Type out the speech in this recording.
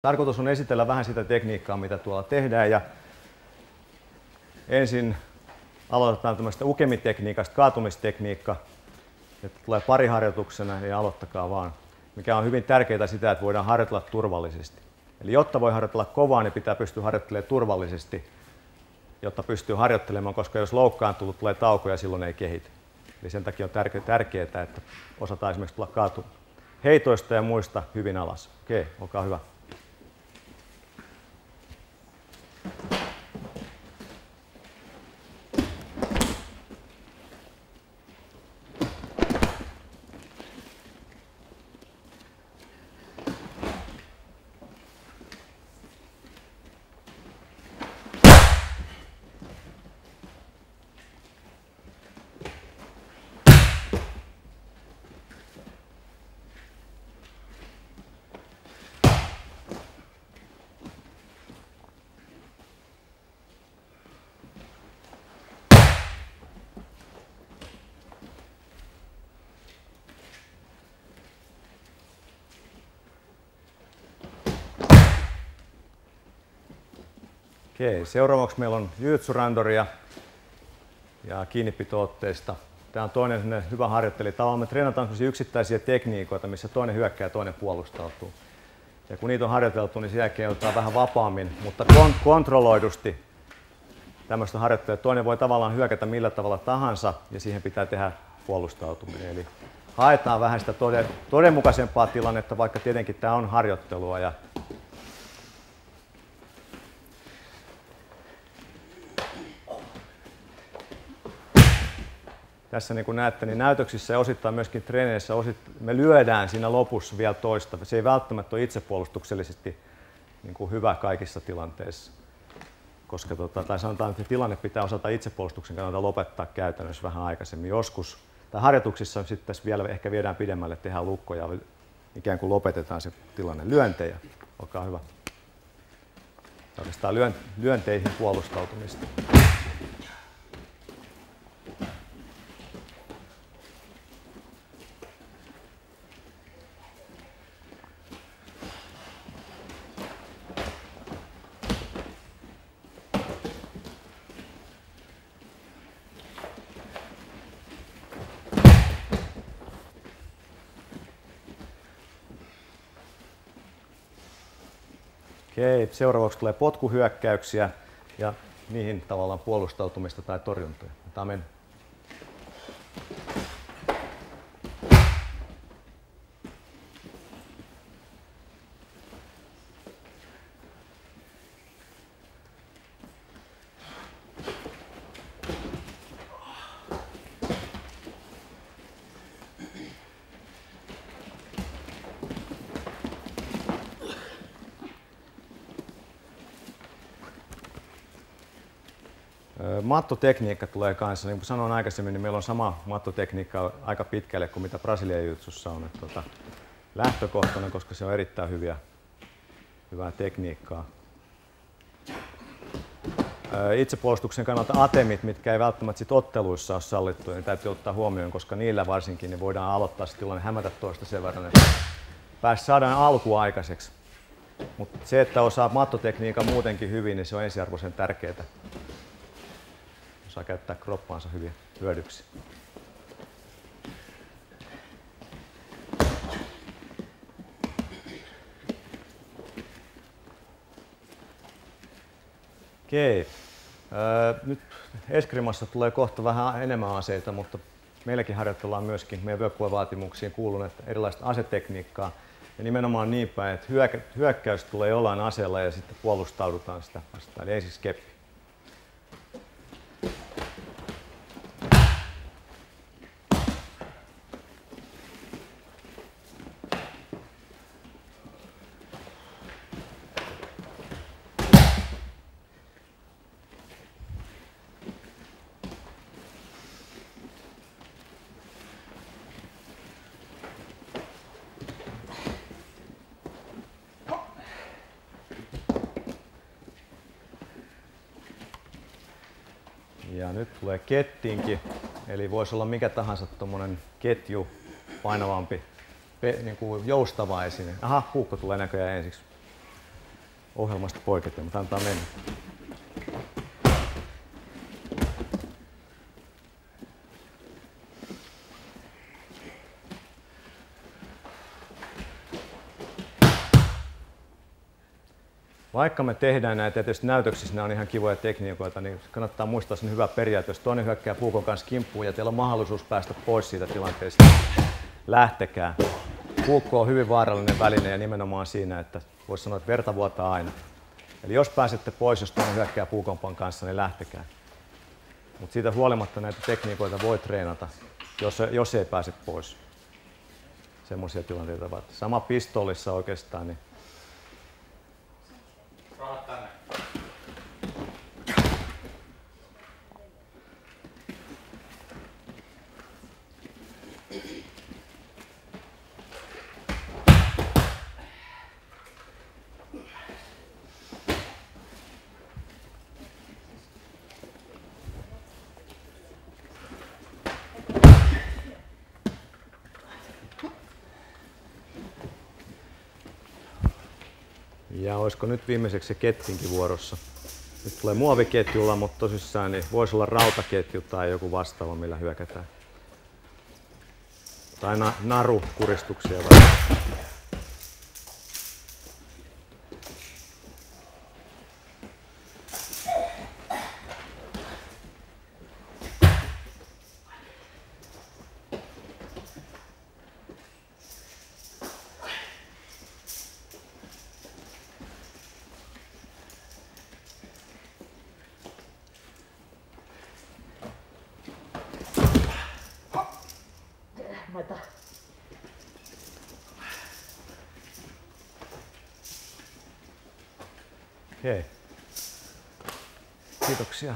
Tarkoitus on esitellä vähän sitä tekniikkaa, mitä tuolla tehdään. Ja ensin aloitetaan tämmöistä ukemitekniikasta, kaatumistekniikka. Että tulee pariharjoituksena, niin aloittakaa vaan. Mikä on hyvin tärkeää sitä, että voidaan harjoitella turvallisesti. Eli jotta voi harjoitella kovaa, niin pitää pystyä harjoittelemaan turvallisesti, jotta pystyy harjoittelemaan, koska jos loukkaantunut tulee taukoja, silloin ei kehity. Eli sen takia on tärkeää, että osataan esimerkiksi tulla heitoista ja muista hyvin alas. Okei, olkaa hyvä. Okei, seuraavaksi meillä on jiu-jitsu-randoria ja kiinnipito-otteista. Tämä on toinen hyvä harjoittelu. Tavallaan me treenataan yksittäisiä tekniikoita, missä toinen hyökkää ja toinen puolustautuu. Ja kun niitä on harjoiteltu, niin sen jälkeen otetaan vähän vapaammin, mutta kontrolloidusti tämmöistä harjoittelua. Toinen voi tavallaan hyökätä millä tavalla tahansa ja siihen pitää tehdä puolustautuminen. Eli haetaan vähän sitä todenmukaisempaa tilannetta, vaikka tietenkin tämä on harjoittelua. Ja tässä niin kuin näette, niin näytöksissä ja osittain myöskin treeneissä me lyödään siinä lopussa vielä toista. Se ei välttämättä ole itsepuolustuksellisesti niin kuin hyvä kaikissa tilanteissa, koska tai sanotaan, että tilanne pitää osata itsepuolustuksen kannalta lopettaa käytännössä vähän aikaisemmin. Joskus tai harjoituksissa sitten tässä vielä ehkä viedään pidemmälle, tehdään lukkoja, ikään kuin lopetetaan se tilanne. Lyöntejä, olkaa hyvä. Oikeastaan lyönteihin puolustautumista. Okei, seuraavaksi tulee potkuhyökkäyksiä ja niihin tavallaan puolustautumista tai torjuntoja. Amen. Mattotekniikka tulee kanssa. Niin kuin sanoin aikaisemmin, niin meillä on sama mattotekniikka aika pitkälle kuin mitä Brasilian jiu-jitsussa on. Lähtökohtainen, koska se on erittäin hyvää tekniikkaa. Itsepuolustuksen kannalta atemit, mitkä ei välttämättä sit otteluissa ole sallittuja, niin täytyy ottaa huomioon, koska niillä varsinkin niin voidaan aloittaa se tilanne, hämätä toista sen verran, että saadaan alku aikaiseksi. Mutta se, että osaa mattotekniikan muutenkin hyvin, niin se on ensiarvoisen tärkeää. Osaa käyttää kroppaansa hyvin hyödyksi. Okei. Nyt Escrimassa tulee kohta vähän enemmän aseita, mutta meilläkin harjoitellaan myöskin meidän vyökkuvavaatimuksiin kuuluu erilaista asetekniikkaa. Ja nimenomaan niin päin, että hyökkäys tulee jollain aseella ja sitten puolustaudutaan sitä vastaan. Eli ensin keppi. Ja nyt tulee kettinki, eli voisi olla mikä tahansa tuommoinen ketju, painavampi, niin kuin joustava esine. Aha, puukko tulee näköjään ensiksi. ohjelmasta poiketen, mutta antaa mennä. Vaikka me tehdään näitä, ja tietysti näytöksissä nämä on ihan kivoja tekniikoita, niin kannattaa muistaa sen hyvä periaate, jos toinen hyökkää puukon kanssa kimppuun ja teillä on mahdollisuus päästä pois siitä tilanteesta, lähtekää. Puukko on hyvin vaarallinen väline ja nimenomaan siinä, että voisi sanoa, että verta vuotaa aina. Eli jos pääsette pois, jos toinen hyökkää puukompan kanssa, niin lähtekää. Mutta siitä huolimatta näitä tekniikoita voi treenata, jos ei pääse pois. Semmoisia tilanteita varten. Sama pistoolissa oikeastaan. Niin rahat tänne. ja olisiko nyt viimeiseksi se kettinkin vuorossa. Nyt tulee muoviketjulla, mutta tosissaan niin voisi olla rautaketju tai joku vastaava, millä hyökätään. Tai narukuristuksia varten. Okei. Kiitoksia.